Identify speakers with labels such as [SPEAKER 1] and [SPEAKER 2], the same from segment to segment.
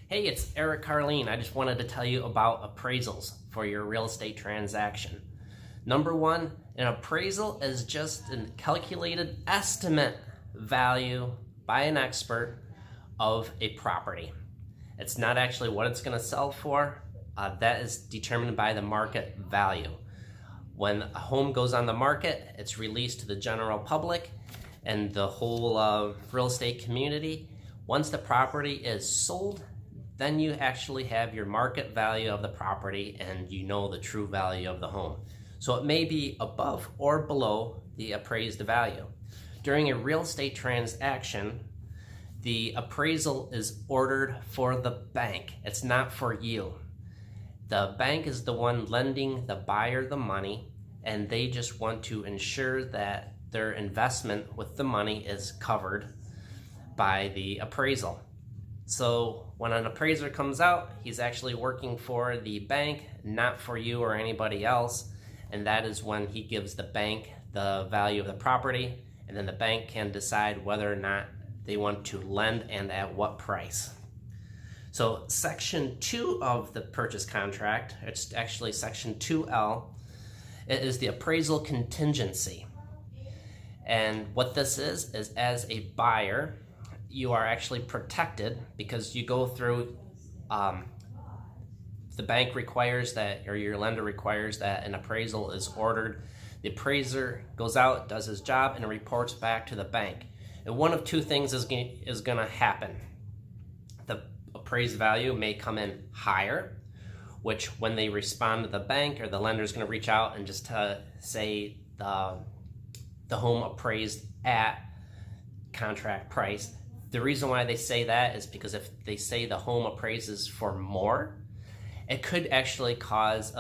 [SPEAKER 1] Hey, it's Eric Carleen. I just wanted to tell you about appraisals for your real estate transaction. Number one, an appraisal is just a calculated estimate value by an expert of a property. It's not actually what it's going to sell for. That is determined by the market value. When a home goes on the market, it's released to the general public and the whole real estate community. Once the property is sold, then you actually have your market value of the property and you know the true value of the home. So it may be above or below the appraised value. During a real estate transaction, the appraisal is ordered for the bank. It's not for you. The bank is the one lending the buyer the money, and they just want to ensure that their investment with the money is covered by the appraisal. So when an appraiser comes out, he's actually working for the bank, not for you or anybody else. And that is when he gives the bank the value of the property, and then the bank can decide whether or not they want to lend and at what price. So section 2 of the purchase contract, it's actually section 2L, it is the appraisal contingency. And what this is as a buyer, you are actually protected because you go through, the bank requires that, or your lender requires that an appraisal is ordered. The appraiser goes out, does his job, and reports back to the bank. And one of two things is going to happen. The appraised value may come in higher, which when they respond to the bank, or the lender is going to reach out and just say the home appraised at contract price. The reason why they say that is because if they say the home appraises for more, it could actually cause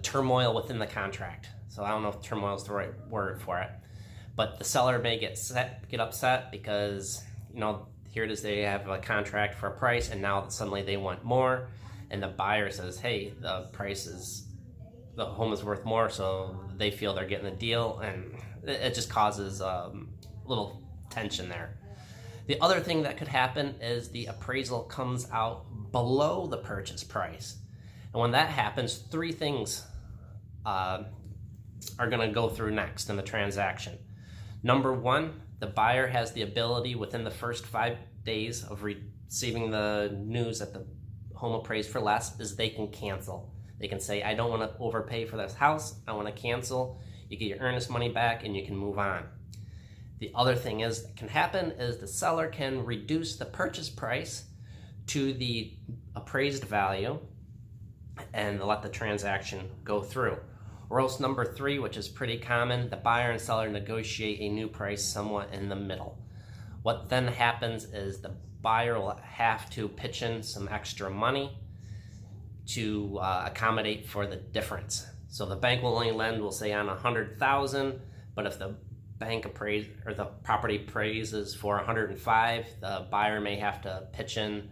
[SPEAKER 1] turmoil within the contract. So I don't know if turmoil is the right word for it, but the seller may get upset because here it is, they have a contract for a price and now suddenly they want more, and the buyer says, hey, the home is worth more, so they feel they're getting a deal, and it just causes a little tension there. The other thing that could happen is the appraisal comes out below the purchase price. And when that happens, three things are going to go through next in the transaction. Number one, the buyer has the ability within the first 5 days of receiving the news that the home appraised for less is they can cancel. They can say, I don't want to overpay for this house. I want to cancel. You get your earnest money back and you can move on. The other thing that can happen is the seller can reduce the purchase price to the appraised value and let the transaction go through. Or else number 3, which is pretty common, the buyer and seller negotiate a new price somewhat in the middle. What then happens is the buyer will have to pitch in some extra money to accommodate for the difference. So the bank will only lend, we'll say, on $100,000, but if the bank or the property appraises for $105,000, the buyer may have to pitch in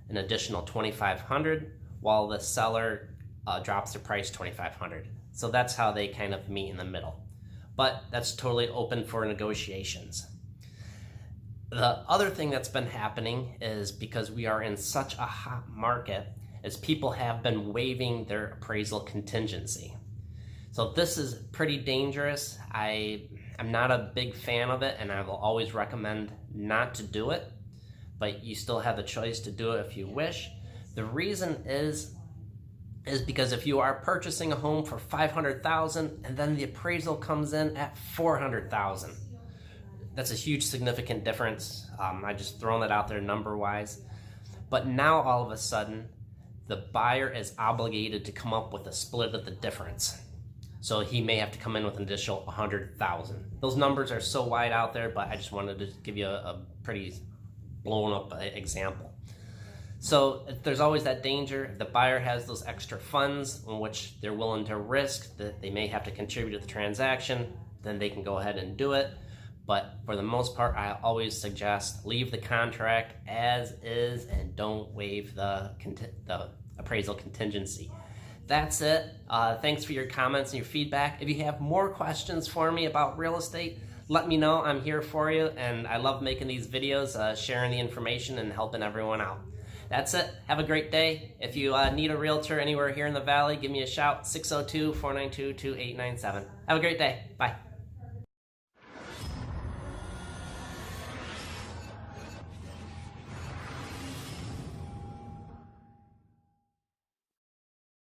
[SPEAKER 1] an additional $2,500, while the seller drops the price $2,500. So that's how they kind of meet in the middle. But that's totally open for negotiations. The other thing that's been happening is, because we are in such a hot market, is people have been waiving their appraisal contingency. So this is pretty dangerous. I'm not a big fan of it, and I will always recommend not to do it, but you still have the choice to do it if you wish. The reason is because if you are purchasing a home for $500,000 and then the appraisal comes in at $400,000, that's a huge significant difference. I just thrown that out there number-wise. But now all of a sudden, the buyer is obligated to come up with a split of the difference. So he may have to come in with an additional $100,000. Those numbers are so wide out there, but I just wanted to give you a pretty blown up example. So there's always that danger. If the buyer has those extra funds in which they're willing to risk that they may have to contribute to the transaction, then they can go ahead and do it. But for the most part, I always suggest leave the contract as is and don't waive the appraisal contingency. That's it. Thanks for your comments and your feedback. If you have more questions for me about real estate, let me know. I'm here for you, and I love making these videos, sharing the information and helping everyone out. That's it. Have a great day. If you need a realtor anywhere here in the Valley, give me a shout, 602-492-2897. Have a great day. Bye.